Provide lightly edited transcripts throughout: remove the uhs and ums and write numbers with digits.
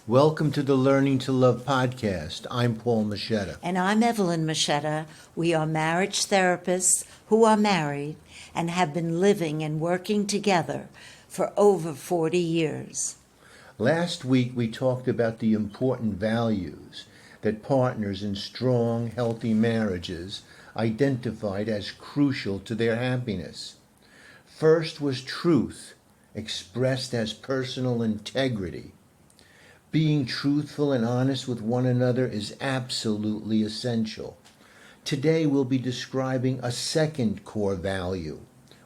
Welcome to the Learning to Love podcast. I'm Paul Moschetta. And I'm Evelyn Moschetta. We are marriage therapists who are married and have been living and working together for over 40 years. Last week we talked about the important values that partners in strong, healthy marriages identified as crucial to their happiness. First was truth, expressed as personal integrity. Being truthful and honest with one another is absolutely essential. Today we'll be describing a second core value,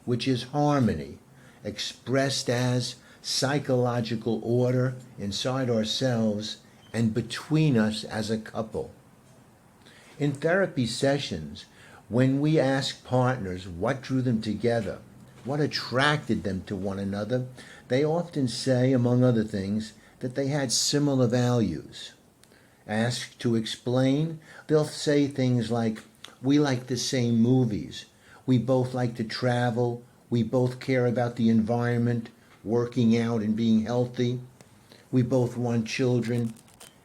which is harmony, expressed as psychological order inside ourselves and between us as a couple. In therapy sessions, when we ask partners what drew them together, what attracted them to one another, they often say, among other things, that they had similar values. Asked to explain, they'll say things like, we like the same movies, we both like to travel, we both care about the environment, working out and being healthy, we both want children,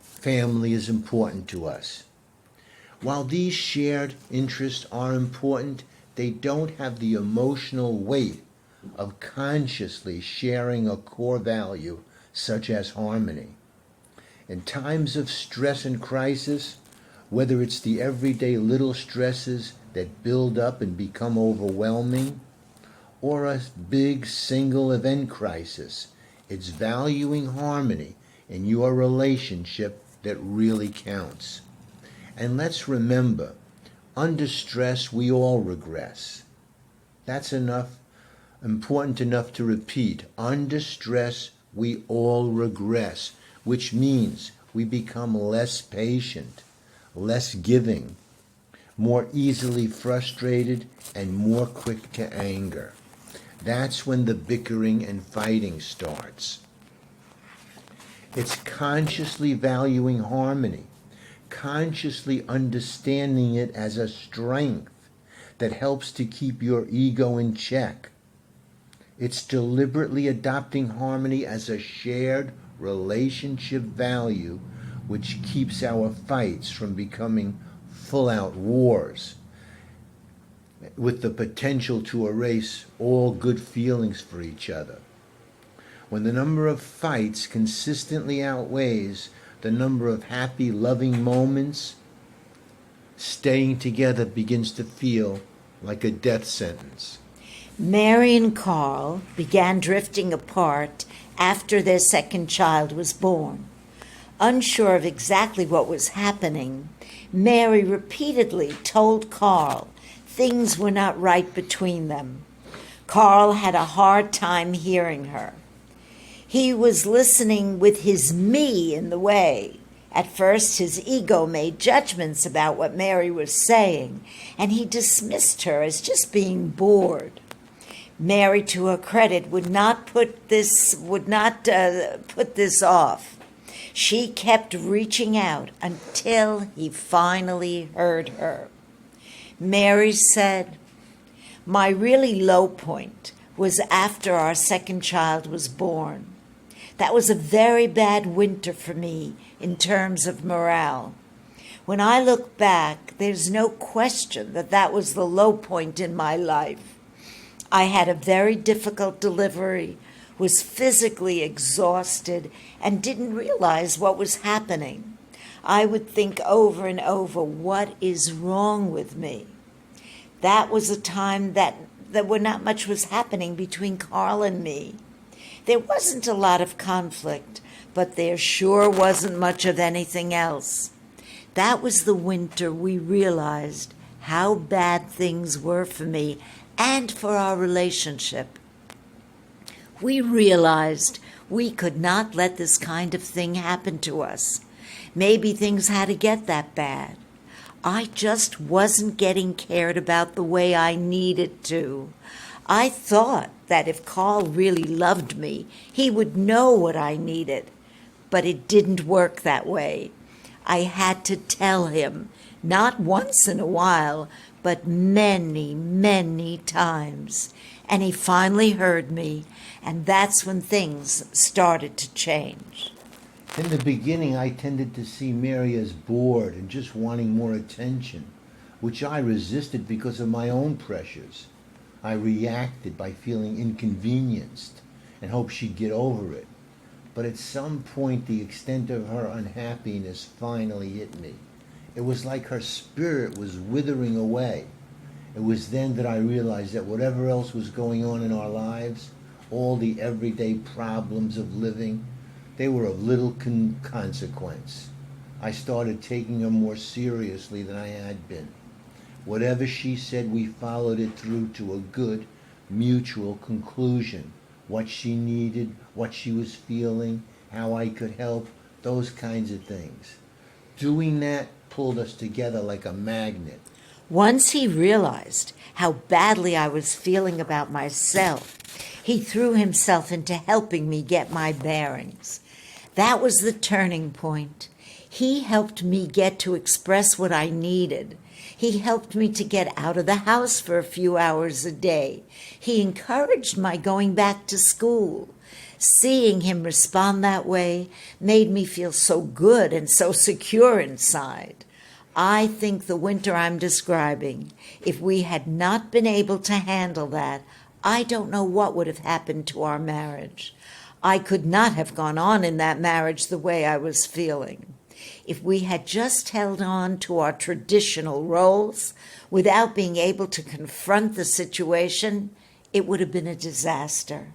family is important to us. While these shared interests are important, they don't have the emotional weight of consciously sharing a core value such as harmony. In times of stress and crisis, whether it's the everyday little stresses that build up and become overwhelming, or a big single event crisis, it's valuing harmony in your relationship that really counts. And let's remember, under stress we all regress. That's important enough to repeat. Under stress we all regress, which means we become less patient, less giving, more easily frustrated, and more quick to anger. That's when the bickering and fighting starts. It's consciously valuing harmony, consciously understanding it as a strength that helps to keep your ego in check. It's deliberately adopting harmony as a shared relationship value which keeps our fights from becoming full-out wars with the potential to erase all good feelings for each other. When the number of fights consistently outweighs the number of happy, loving moments, staying together begins to feel like a death sentence. Mary and Carl began drifting apart after their second child was born. Unsure of exactly what was happening, Mary repeatedly told Carl things were not right between them. Carl had a hard time hearing her. He was listening with his me in the way. At first, his ego made judgments about what Mary was saying, and he dismissed her as just being bored. Mary, to her credit, would not put this off. She kept reaching out until he finally heard her. Mary said, "My really low point was after our second child was born. That was a very bad winter for me in terms of morale. When I look back, there's no question that was the low point in my life. I had a very difficult delivery, was physically exhausted, and didn't realize what was happening. I would think over and over, what is wrong with me?" That was a time that not much was happening between Carl and me. There wasn't a lot of conflict, but there sure wasn't much of anything else. That was the winter we realized how bad things were for me and for our relationship. We realized we could not let this kind of thing happen to us. Maybe things had to get that bad. I just wasn't getting cared about the way I needed to. I thought that if Carl really loved me, he would know what I needed. But it didn't work that way. I had to tell him, not once in a while, but many, many times. And he finally heard me, and that's when things started to change. In the beginning, I tended to see Mary as bored and just wanting more attention, which I resisted because of my own pressures. I reacted by feeling inconvenienced and hoped she'd get over it. But at some point, the extent of her unhappiness finally hit me. It was like her spirit was withering away. It was then that I realized that whatever else was going on in our lives, all the everyday problems of living, they were of little consequence. I started taking her more seriously than I had been. Whatever she said, we followed it through to a good, mutual conclusion. What she needed, what she was feeling, how I could help, those kinds of things. Doing that pulled us together like a magnet. Once he realized how badly I was feeling about myself, he threw himself into helping me get my bearings. That was the turning point. He helped me get to express what I needed. He helped me to get out of the house for a few hours a day. He encouraged my going back to school. Seeing him respond that way made me feel so good and so secure inside. I think the winter I'm describing, if we had not been able to handle that, I don't know what would have happened to our marriage. I could not have gone on in that marriage the way I was feeling. If we had just held on to our traditional roles without being able to confront the situation, it would have been a disaster.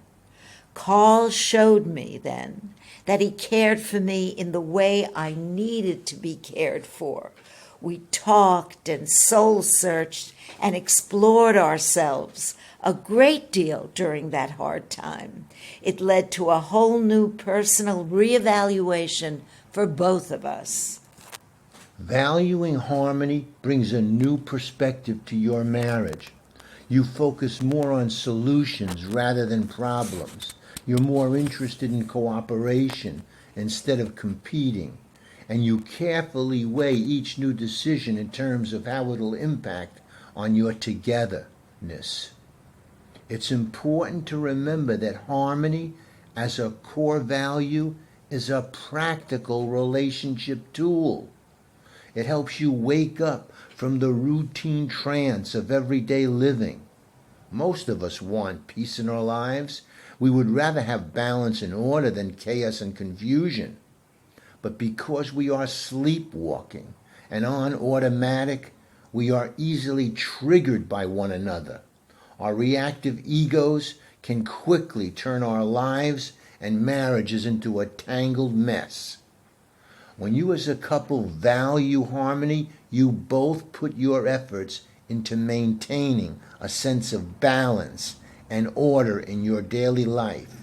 Carl showed me then that he cared for me in the way I needed to be cared for. We talked and soul-searched and explored ourselves a great deal during that hard time. It led to a whole new personal reevaluation for both of us. Valuing harmony brings a new perspective to your marriage. You focus more on solutions rather than problems. You're more interested in cooperation instead of competing. And you carefully weigh each new decision in terms of how it'll impact on your togetherness. It's important to remember that harmony as a core value is a practical relationship tool. It helps you wake up from the routine trance of everyday living. Most of us want peace in our lives. We would rather have balance and order than chaos and confusion. But because we are sleepwalking and on automatic, we are easily triggered by one another. Our reactive egos can quickly turn our lives and marriages into a tangled mess. When you as a couple value harmony, you both put your efforts into maintaining a sense of balance and order in your daily life.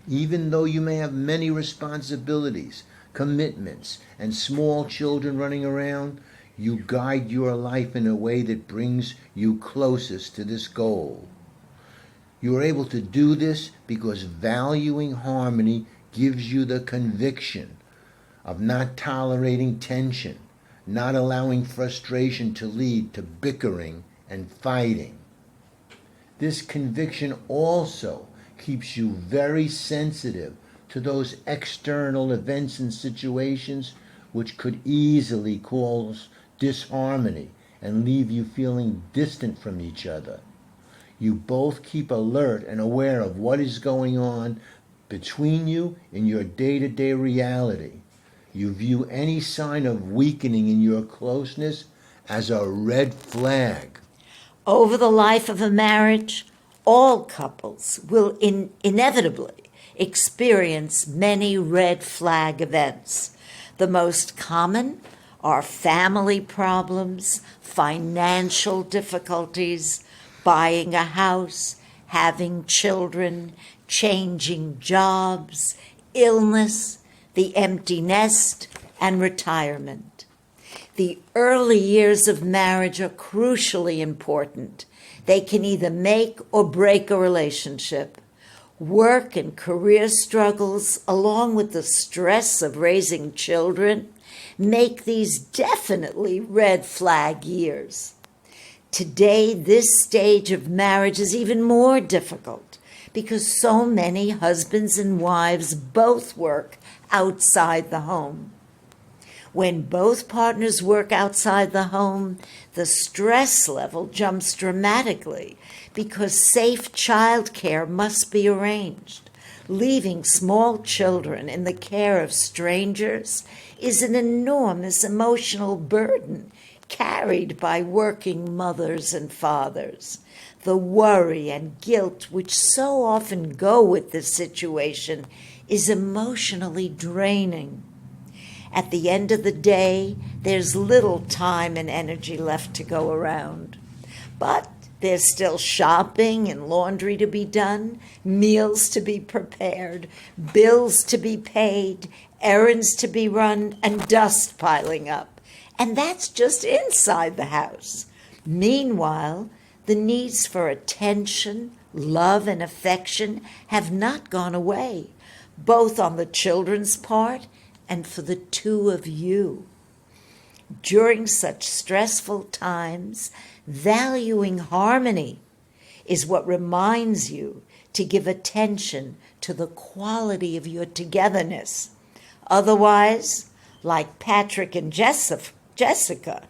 Even though you may have many responsibilities, commitments, and small children running around, you guide your life in a way that brings you closest to this goal. You are able to do this because valuing harmony gives you the conviction of not tolerating tension, not allowing frustration to lead to bickering and fighting. This conviction also keeps you very sensitive to those external events and situations which could easily cause disharmony and leave you feeling distant from each other. You both keep alert and aware of what is going on between you in your day-to-day reality. You view any sign of weakening in your closeness as a red flag. Over the life of a marriage, all couples will inevitably experience many red flag events. The most common are family problems, financial difficulties, buying a house, having children, changing jobs, illness, the empty nest, and retirement. The early years of marriage are crucially important. They can either make or break a relationship. Work and career struggles, along with the stress of raising children, make these definitely red flag years. Today, this stage of marriage is even more difficult because so many husbands and wives both work outside the home. When both partners work outside the home, the stress level jumps dramatically because safe childcare must be arranged. Leaving small children in the care of strangers is an enormous emotional burden carried by working mothers and fathers. The worry and guilt which so often go with this situation is emotionally draining. At the end of the day, there's little time and energy left to go around. But there's still shopping and laundry to be done, meals to be prepared, bills to be paid, errands to be run, and dust piling up. And that's just inside the house. Meanwhile, the needs for attention, love, and affection have not gone away, both on the children's part and for the two of you. During such stressful times, valuing harmony is what reminds you to give attention to the quality of your togetherness. Otherwise, like Patrick and Jessica,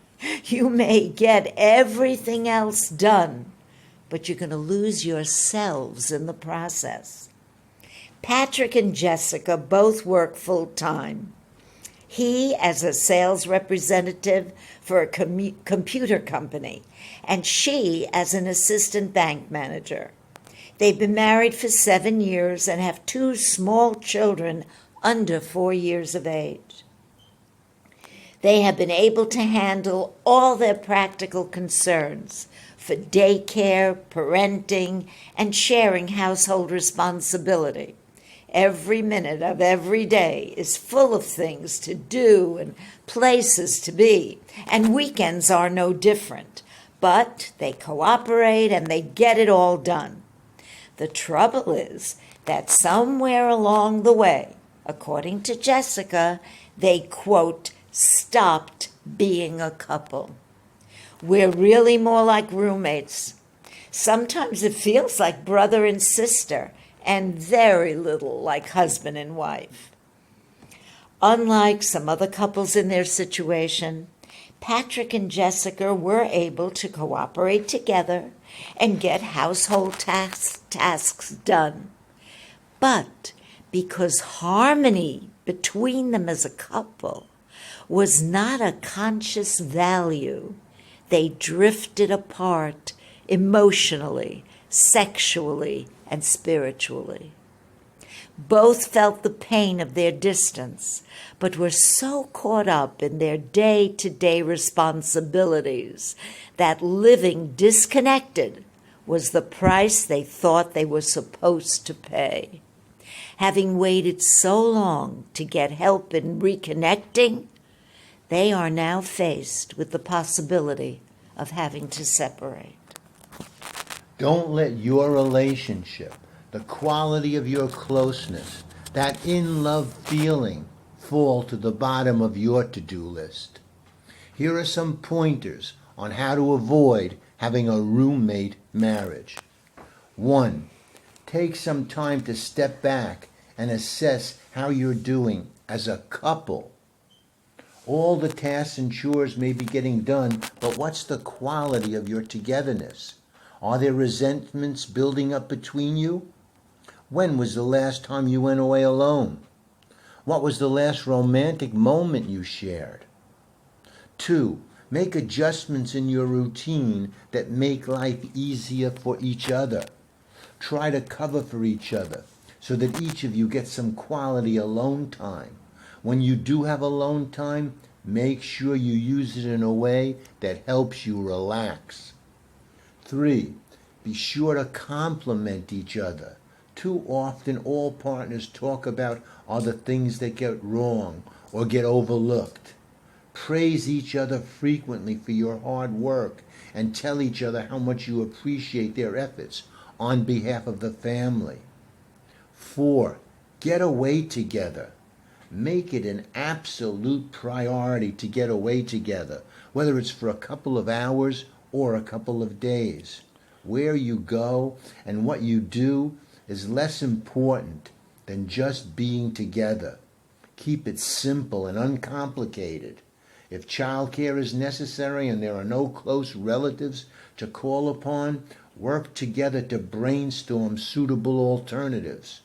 you may get everything else done, but you're going to lose yourselves in the process. Patrick and Jessica both work full-time. He as a sales representative for a computer company, and she as an assistant bank manager. They've been married for 7 years and have 2 small children under 4 years of age. They have been able to handle all their practical concerns for daycare, parenting, and sharing household responsibility. Every minute of every day is full of things to do and places to be, and weekends are no different. But they cooperate and they get it all done. The trouble is that somewhere along the way, according to Jessica, they, quote, stopped being a couple. We're really more like roommates. Sometimes it feels like brother and sister, and very little like husband and wife. Unlike some other couples in their situation, Patrick and Jessica were able to cooperate together and get household tasks done. But because harmony between them as a couple was not a conscious value, they drifted apart emotionally, sexually, and spiritually. Both felt the pain of their distance, but were so caught up in their day-to-day responsibilities that living disconnected was the price they thought they were supposed to pay. Having waited so long to get help in reconnecting, they are now faced with the possibility of having to separate. Don't let your relationship, the quality of your closeness, that in-love feeling fall to the bottom of your to-do list. Here are some pointers on how to avoid having a roommate marriage. 1. Take some time to step back and assess how you're doing as a couple. All the tasks and chores may be getting done, but what's the quality of your togetherness? Are there resentments building up between you? When was the last time you went away alone? What was the last romantic moment you shared? 2. Make adjustments in your routine that make life easier for each other. Try to cover for each other so that each of you gets some quality alone time. When you do have alone time, make sure you use it in a way that helps you relax. 3. Be sure to compliment each other. Too often all partners talk about are the things that get wrong or get overlooked. Praise each other frequently for your hard work and tell each other how much you appreciate their efforts on behalf of the family. 4. Get away together. Make it an absolute priority to get away together, whether it's for a couple of hours or a couple of days. Where you go and what you do is less important than just being together. Keep it simple and uncomplicated. If childcare is necessary and there are no close relatives to call upon, work together to brainstorm suitable alternatives.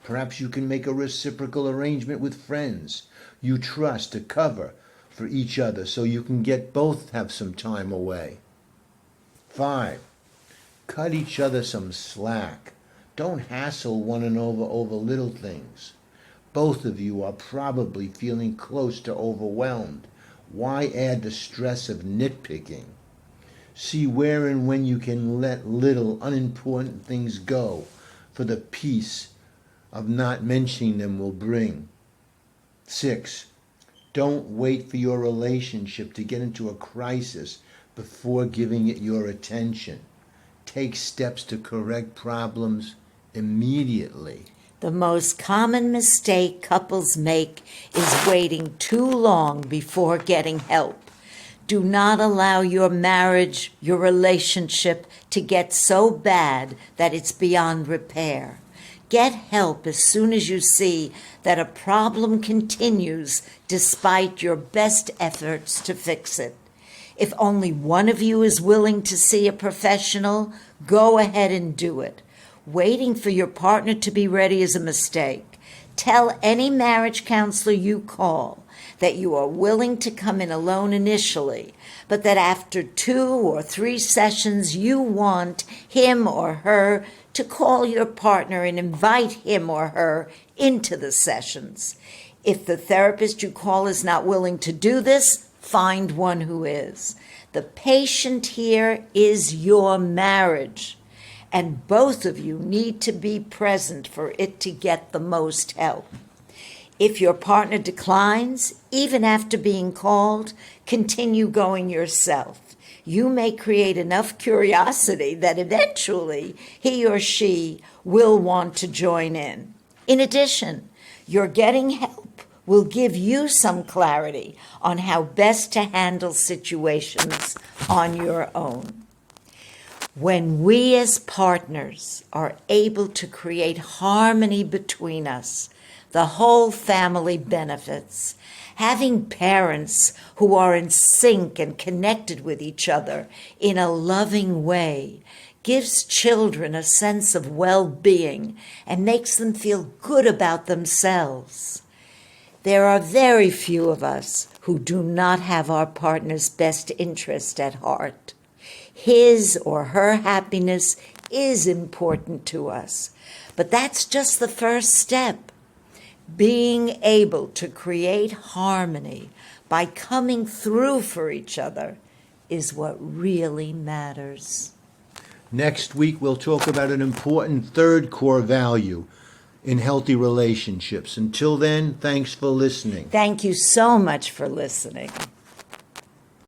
Perhaps you can make a reciprocal arrangement with friends you trust to cover for each other so you can both have some time away. 5. Cut each other some slack. Don't hassle one another over little things. Both of you are probably feeling close to overwhelmed. Why add the stress of nitpicking? See where and when you can let little unimportant things go for the peace of not mentioning them will bring. 6. Don't wait for your relationship to get into a crisis before giving it your attention. Take steps to correct problems immediately. The most common mistake couples make is waiting too long before getting help. Do not allow your marriage, your relationship to get so bad that it's beyond repair. Get help as soon as you see that a problem continues despite your best efforts to fix it. If only one of you is willing to see a professional, go ahead and do it. Waiting for your partner to be ready is a mistake. Tell any marriage counselor you call that you are willing to come in alone initially, but that after 2 or 3 sessions you want him or her to call your partner and invite him or her into the sessions. If the therapist you call is not willing to do this, find one who is. The patient here is your marriage, and both of you need to be present for it to get the most help. If your partner declines, even after being called, continue going yourself. You may create enough curiosity that eventually he or she will want to join in. In addition, your getting help will give you some clarity on how best to handle situations on your own. When we as partners are able to create harmony between us, the whole family benefits. Having parents who are in sync and connected with each other in a loving way gives children a sense of well-being and makes them feel good about themselves. There are very few of us who do not have our partner's best interest at heart. His or her happiness is important to us, but that's just the first step. Being able to create harmony by coming through for each other is what really matters. Next week, we'll talk about an important third core value in healthy relationships. Until then, thanks for listening. Thank you so much for listening.